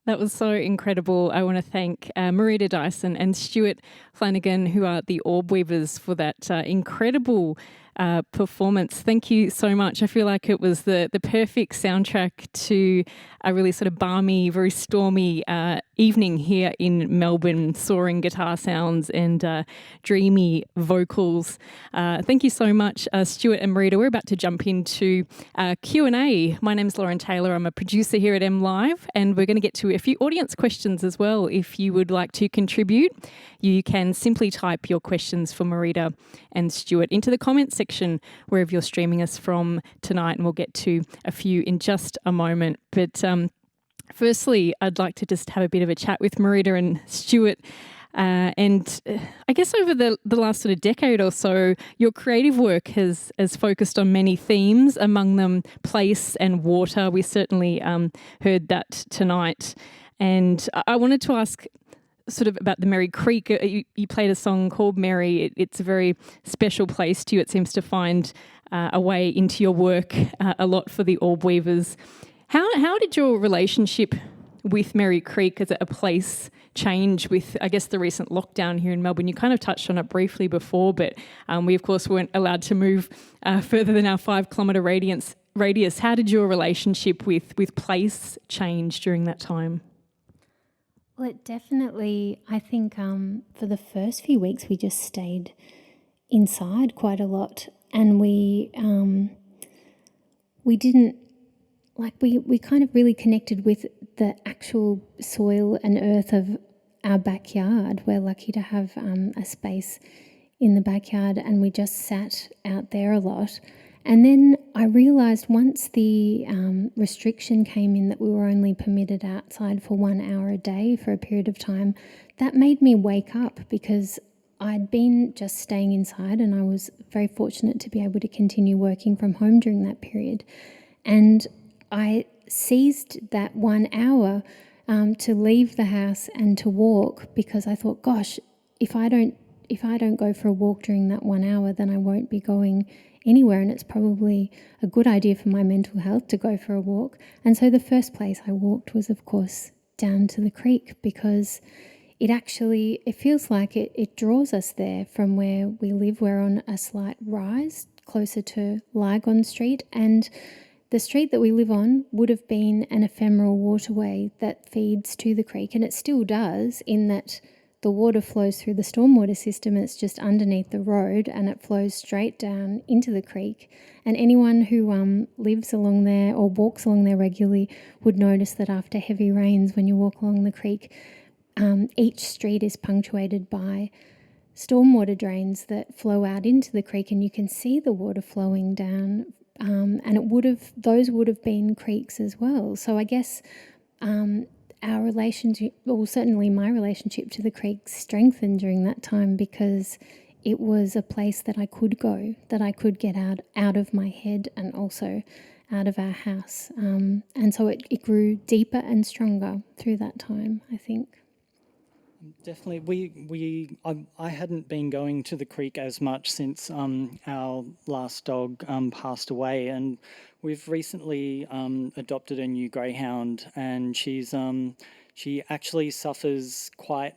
That was so incredible. I want to thank Marita Dyson and Stuart Flanagan, who are the Orbweavers, for that incredible performance. Thank you so much. I feel like it was the perfect soundtrack to a really sort of balmy, very stormy evening here in Melbourne, soaring guitar sounds and dreamy vocals. Thank you so much, Stuart and Marita. We're about to jump into Q&A. My name's Lauren Taylor. I'm a producer here at MLIVE, and we're going to get to a few audience questions as well. If you would like to contribute, you can simply type your questions for Marita and Stuart into the comments section wherever you're streaming us from tonight, and we'll get to a few in just a moment. But firstly, I'd like to just have a bit of a chat with Marita and Stuart. I guess over the last sort of decade or so, your creative work has focused on many themes, among them place and water. We certainly heard that tonight. And I wanted to ask sort of about the Merry Creek. You played a song called Merry. It's a very special place to you. It seems to find a way into your work a lot for the Orbweavers. How did your relationship with Merry Creek as a place change with, I guess, the recent lockdown here in Melbourne? You kind of touched on it briefly before, but we, of course, weren't allowed to move further than our 5-kilometre radius. How did your relationship with place change during that time? Well, it definitely, I think for the first few weeks we just stayed inside quite a lot, and we didn't, we kind of really connected with the actual soil and earth of our backyard. We're lucky to have a space in the backyard, and we just sat out there a lot. And then I realised once the restriction came in that we were only permitted outside for 1 hour a day for a period of time, that made me wake up, because I'd been just staying inside, and I was very fortunate to be able to continue working from home during that period. And I seized that 1 hour to leave the house and to walk, because I thought, gosh, if I don't go for a walk during that 1 hour, then I won't be going anywhere, and it's probably a good idea for my mental health to go for a walk. And so the first place I walked was, of course, down to the creek, because it feels like it draws us there from where we live. We're on a slight rise closer to Lygon Street, and the street that we live on would have been an ephemeral waterway that feeds to the creek, and it still does, in that the water flows through the stormwater system. It's just underneath the road, and it flows straight down into the creek. And anyone who lives along there or walks along there regularly would notice that after heavy rains, when you walk along the creek, each street is punctuated by stormwater drains that flow out into the creek, and you can see the water flowing down. And those would have been creeks as well. So I guess our relationship, or certainly my relationship to the creek, strengthened during that time, because it was a place that I could go, that I could get out of my head and also out of our house. And so it grew deeper and stronger through that time, I think. Definitely, I hadn't been going to the creek as much since our last dog passed away, and we've recently adopted a new greyhound, and she actually suffers quite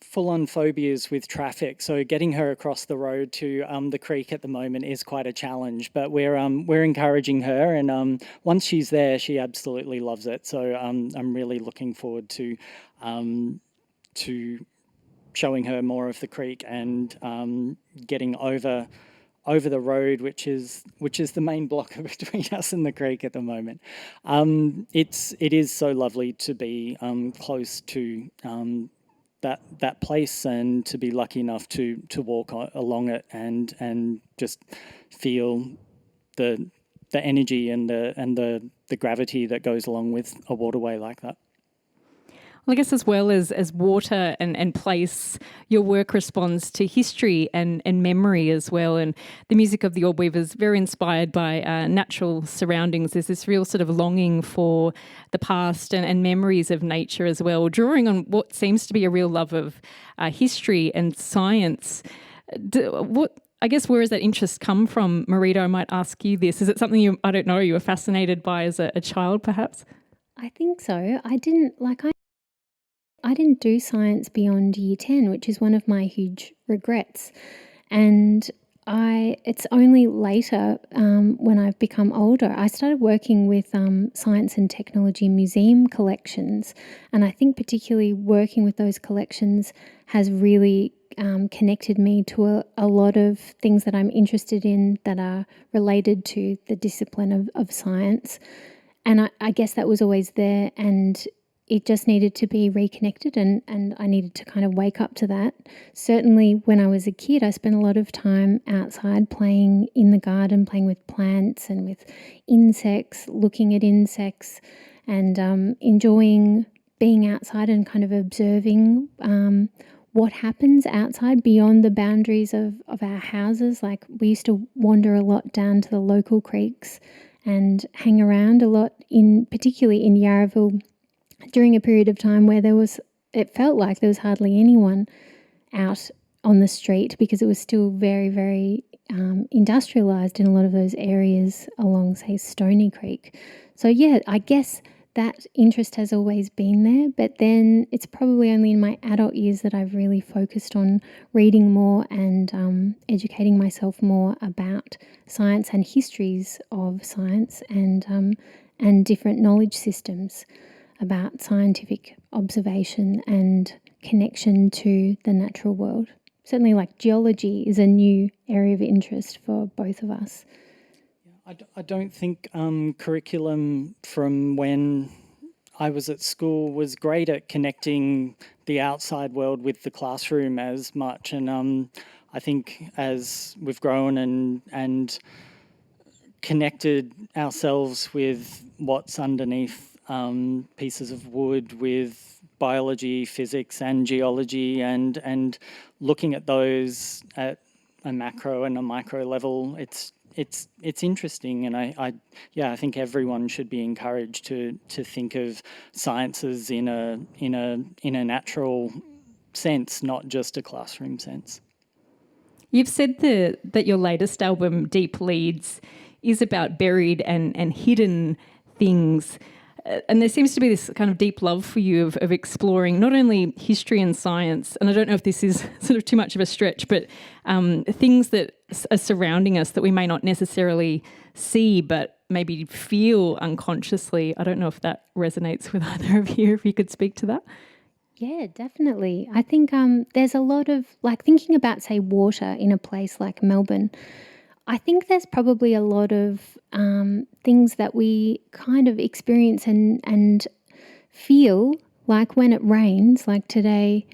full-on phobias with traffic. So getting her across the road to the creek at the moment is quite a challenge. But we're encouraging her, and once she's there, she absolutely loves it. So I'm really looking forward to showing her more of the creek and getting over the road, which is the main blocker between us and the creek at the moment. It is so lovely to be close to that place, and to be lucky enough to walk along it and just feel the energy and the gravity that goes along with a waterway like that. Well, I guess as well as water and place, your work responds to history and memory as well. And the music of the Orbweavers, very inspired by natural surroundings. There's this real sort of longing for the past and memories of nature as well, drawing on what seems to be a real love of history and science. I guess where has that interest come from, Marita? I might ask you this. Is it something I don't know, you were fascinated by as a child, perhaps? I think so. I didn't do science beyond year 10, which is one of my huge regrets. And it's only later, when I've become older, I started working with science and technology museum collections. And I think particularly working with those collections has really connected me to a lot of things that I'm interested in that are related to the discipline of science. And I guess that was always there, and it just needed to be reconnected, and I needed to kind of wake up to that. Certainly when I was a kid, I spent a lot of time outside playing in the garden, playing with plants and with insects, looking at insects, and enjoying being outside and kind of observing what happens outside beyond the boundaries of our houses. Like, we used to wander a lot down to the local creeks and hang around a lot, particularly in Yarraville, during a period of time where it felt like there was hardly anyone out on the street, because it was still very, very industrialised in a lot of those areas along, say, Stony Creek. So yeah, I guess that interest has always been there, but then it's probably only in my adult years that I've really focused on reading more and educating myself more about science and histories of science and different knowledge systems about scientific observation and connection to the natural world. Certainly, like, geology is a new area of interest for both of us. I don't think curriculum from when I was at school was great at connecting the outside world with the classroom as much. And I think as we've grown and connected ourselves with what's underneath pieces of wood, with biology, physics and geology, and looking at those at a macro and a micro level, it's interesting. And I think everyone should be encouraged to think of sciences in a natural sense, not just a classroom sense. You've said that your latest album, Deep Leads, is about buried and hidden things. And there seems to be this kind of deep love for you of exploring not only history and science, and I don't know if this is sort of too much of a stretch, but things that are surrounding us that we may not necessarily see, but maybe feel unconsciously. I don't know if that resonates with either of you, if you could speak to that. Yeah, definitely. I think there's a lot of, like, thinking about, say, water in a place like Melbourne. I think there's probably a lot of things that we kind of experience and feel, like when it rains, like today,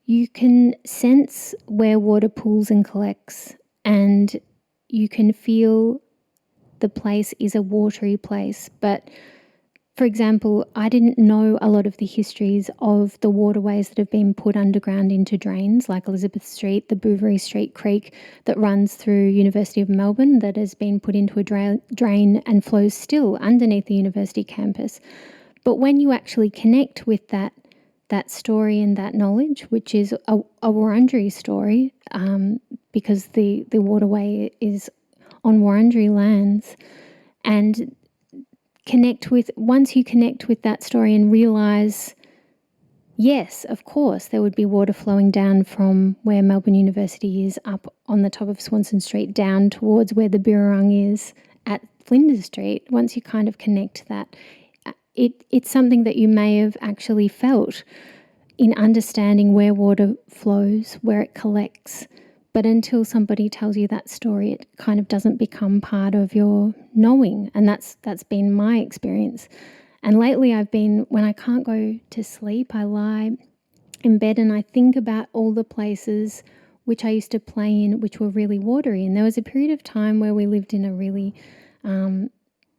you can sense where water pools and collects, and you can feel the place is a watery place. But for example, I didn't know a lot of the histories of the waterways that have been put underground into drains, like Elizabeth Street, the Bouverie Street Creek that runs through University of Melbourne, that has been put into a drain and flows still underneath the university campus. But when you actually connect with that story and that knowledge, which is a Wurundjeri story, because the waterway is on Wurundjeri lands, and once you connect with that story and realise, yes, of course, there would be water flowing down from where Melbourne University is up on the top of Swanston Street down towards where the Birrarung is at Flinders Street. Once you kind of connect that, it's something that you may have actually felt in understanding where water flows, where it collects. But until somebody tells you that story, it kind of doesn't become part of your knowing. And that's been my experience. And lately when I can't go to sleep, I lie in bed and I think about all the places which I used to play in, which were really watery. And there was a period of time where we lived in a really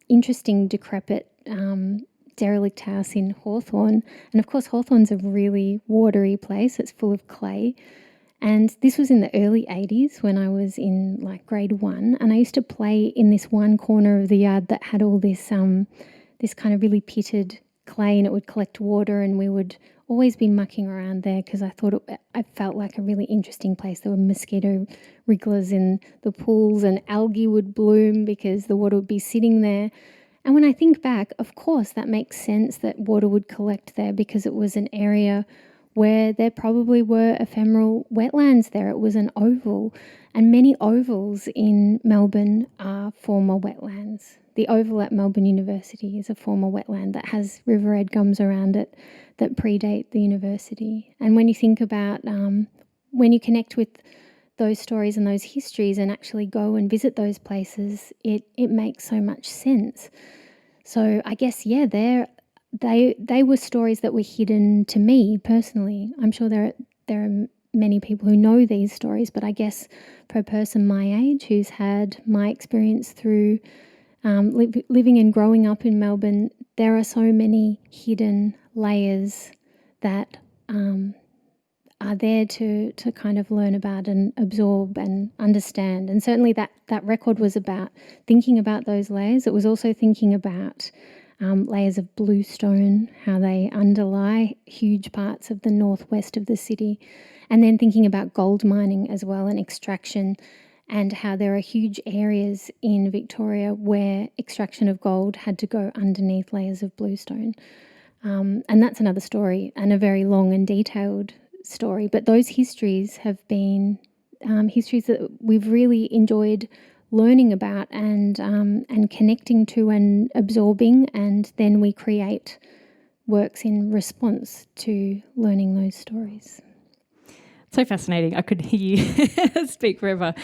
interesting, decrepit, derelict house in Hawthorn. And of course, Hawthorn's a really watery place. It's full of clay. And this was in the early 80s when I was in like grade 1, and I used to play in this one corner of the yard that had all this kind of really pitted clay, and it would collect water, and we would always been mucking around there because I felt like a really interesting place. There were mosquito wrigglers in the pools, and algae would bloom because the water would be sitting there. And when I think back, of course, that makes sense that water would collect there because it was an area where there probably were ephemeral wetlands there. It was an oval, and many ovals in Melbourne are former wetlands. The oval at Melbourne University is a former wetland that has river red gums around it that predate the university. And when you think about, when you connect with those stories and those histories and actually go and visit those places, it makes so much sense. So I guess, yeah, they were stories that were hidden to me personally. I'm sure there are many people who know these stories, but I guess for a person my age who's had my experience through living and growing up in Melbourne, there are so many hidden layers that are there to kind of learn about and absorb and understand. And certainly that record was about thinking about those layers. It was also thinking about layers of bluestone, how they underlie huge parts of the northwest of the city, and then thinking about gold mining as well and extraction, and how there are huge areas in Victoria where extraction of gold had to go underneath layers of bluestone. And that's another story, and a very long and detailed story. But those histories have been histories that we've really enjoyed learning about and connecting to and absorbing, and then we create works in response to learning those stories. So fascinating. I could hear you speak forever.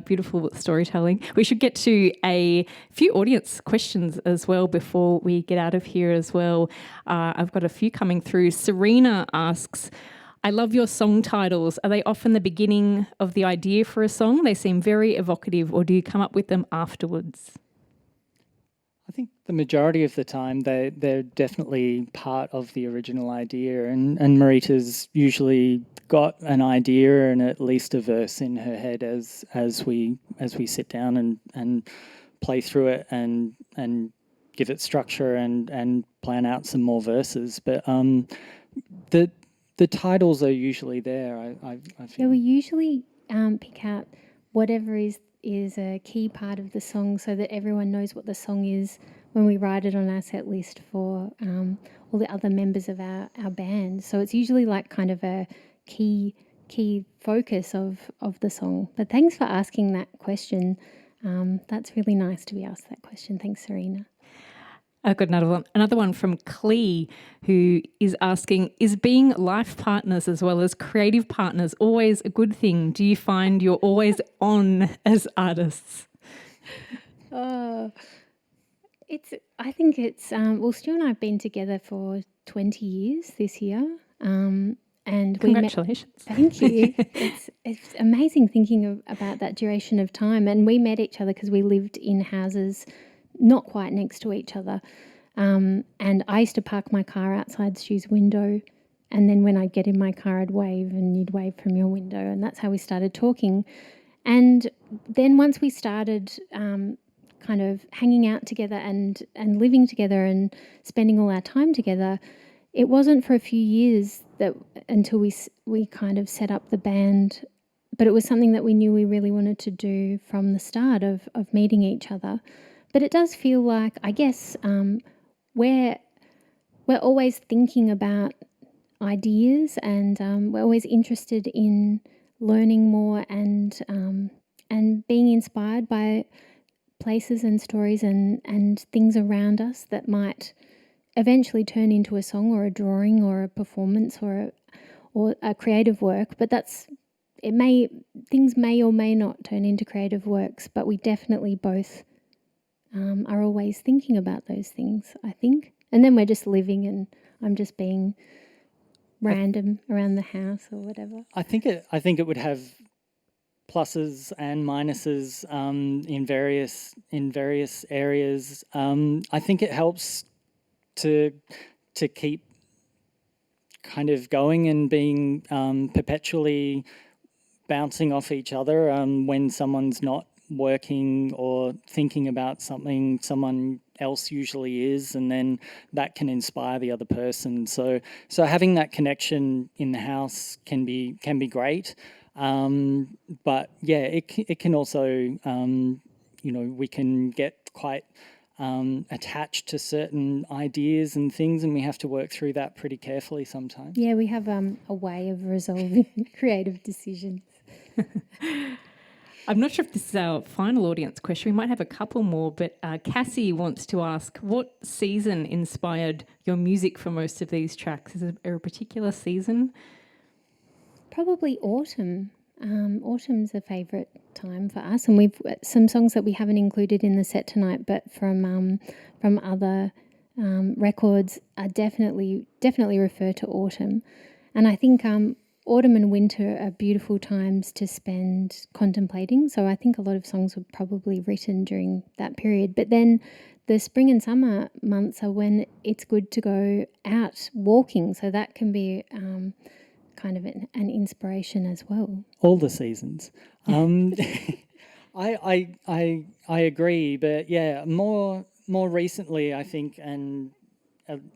Beautiful storytelling. We should get to a few audience questions as well before we get out of here as well. I've got a few coming through. Serena asks, I love your song titles. Are they often the beginning of the idea for a song? They seem very evocative, or do you come up with them afterwards? I think the majority of the time they're definitely part of the original idea, and Marita's usually got an idea and at least a verse in her head as we sit down and play through it and give it structure and plan out some more verses. But the titles are usually there. I feel. Yeah, we usually pick out whatever is a key part of the song so that everyone knows what the song is when we write it on our set list for all the other members of our band. So it's usually like kind of a key focus of the song. But thanks for asking that question. That's really nice to be asked that question. Thanks, Serena. I've got another one from Clee, who is asking, is being life partners as well as creative partners always a good thing? Do you find you're always on as artists? I think it's, well, Stu and I have been together for 20 years this year. And congratulations. Thank you. It's amazing thinking about that duration of time. And we met each other because we lived in houses not quite next to each other. And I used to park my car outside Stu's window, and then when I'd get in my car, I'd wave and you'd wave from your window, and that's how we started talking. And then once we started kind of hanging out together and living together and spending all our time together, it wasn't for a few years until we kind of set up the band, but it was something that we knew we really wanted to do from the start of meeting each other. But it does feel like, I guess, we're always thinking about ideas, and we're always interested in learning more and being inspired by places and stories and things around us that might eventually turn into a song or a drawing or a performance or a creative work. But things may or may not turn into creative works, but we definitely both are always thinking about those things, I think. And then we're just living, and I'm just being random around the house or whatever. I think it would have pluses and minuses in various areas. I think it helps to keep kind of going and being perpetually bouncing off each other when someone's not working or thinking about something someone else usually is, and then that can inspire the other person. So having that connection in the house can be great. But yeah, it can also, we can get quite attached to certain ideas and things, and we have to work through that pretty carefully sometimes. Yeah, we have a way of resolving creative decisions. I'm not sure if this is our final audience question. We might have a couple more, but Cassie wants to ask, what season inspired your music for most of these tracks? Is there a particular season? Probably autumn. Autumn's a favourite time for us, and we've some songs that we haven't included in the set tonight, but from other records are definitely refer to autumn. And I think autumn and winter are beautiful times to spend contemplating. So I think a lot of songs were probably written during that period. But then the spring and summer months are when it's good to go out walking. So that can be kind of an inspiration as well. All the seasons. I agree, but yeah, more recently, I think, and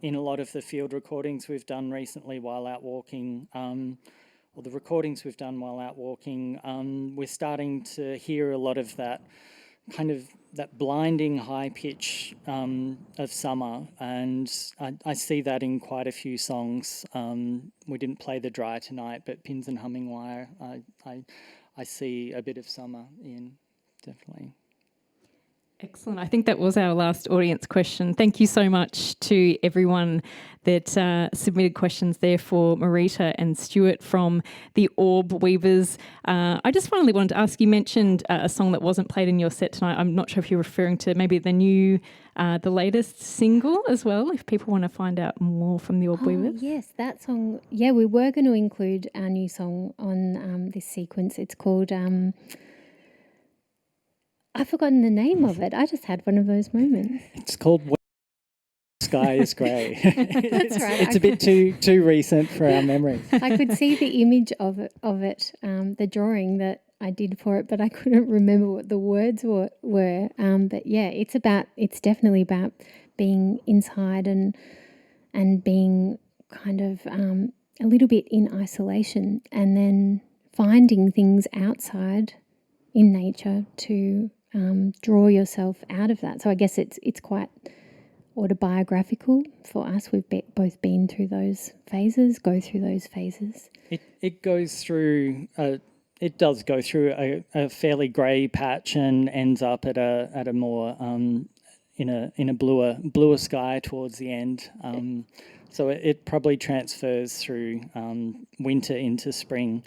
in a lot of the field recordings we've done recently while out walking, or the recordings we've done while out walking, we're starting to hear a lot of that kind of that blinding high pitch of summer, and I see that in quite a few songs. We didn't play The Dry tonight, but Pins and Humming Wire, I see a bit of summer in, definitely. Excellent. I think that was our last audience question. Thank you so much to everyone that submitted questions there for Marita and Stuart from the Orbweavers. I just finally wanted to ask, you mentioned a song that wasn't played in your set tonight. I'm not sure if you're referring to maybe the latest single as well, if people want to find out more from the Orbweavers. Oh, yes, that song. Yeah, we were going to include our new song on this sequence. It's called... I've forgotten the name of it. I just had one of those moments. It's called When the Sky is Grey. That's right. It's a bit too recent for our memories. I could see the image of it, the drawing that I did for it, but I couldn't remember what the words were. But yeah, it's definitely about being inside and being kind of a little bit in isolation, and then finding things outside in nature to draw yourself out of that. So I guess it's quite autobiographical for us. We've both been through those phases, go through those phases. It goes through. It does go through a fairly grey patch and ends up at a more in a bluer sky towards the end. So it probably transfers through winter into spring.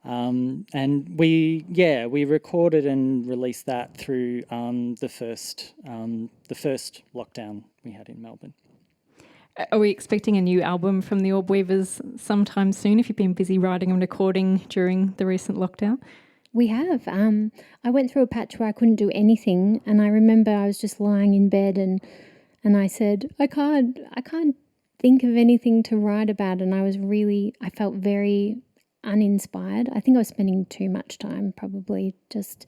And we recorded and released that through the first lockdown we had in Melbourne. Are we expecting a new album from the Orbweavers sometime soon, if you've been busy writing and recording during the recent lockdown? We have. I went through a patch where I couldn't do anything, and I remember I was just lying in bed and I said, I can't think of anything to write about, and I felt very uninspired. I think I was spending too much time probably just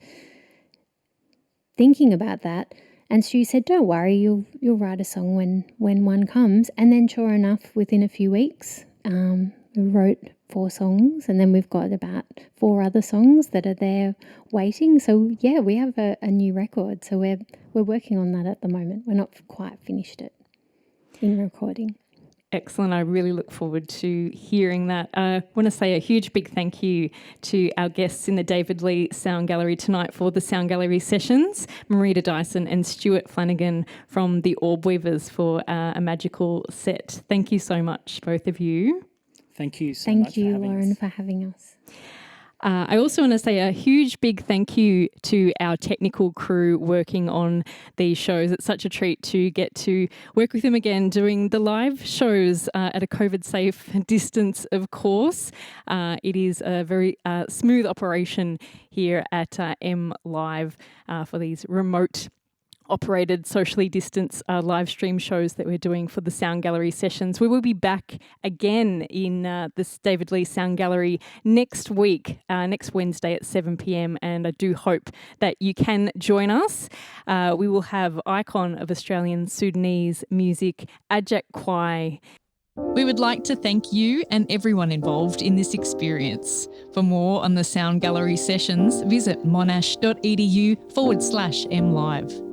thinking about that. And Stu said, don't worry, you'll write a song when one comes. And then sure enough, within a few weeks, we wrote 4 songs, and then we've got about 4 other songs that are there waiting. So yeah, we have a new record. So we're working on that at the moment. We're not quite finished it in recording. Excellent. I really look forward to hearing that. I want to say a huge big thank you to our guests in the David Lee Sound Gallery tonight for the Sound Gallery sessions, Marita Dyson and Stuart Flanagan from the Orbweavers for a magical set. Thank you so much, both of you. Thank you so much. Thank you, Lauren, for having us. I also want to say a huge big thank you to our technical crew working on these shows. It's such a treat to get to work with them again doing the live shows at a COVID-safe distance, of course. It is a very smooth operation here at MLIVE for these remote operated, socially distanced live stream shows that we're doing for the Sound Gallery sessions. We will be back again in this David Lee Sound Gallery next week, next Wednesday at 7 p.m. And I do hope that you can join us. We will have icon of Australian Sudanese music, Ajak Kwai. We would like to thank you and everyone involved in this experience. For more on the Sound Gallery sessions, visit monash.edu/MLIVE.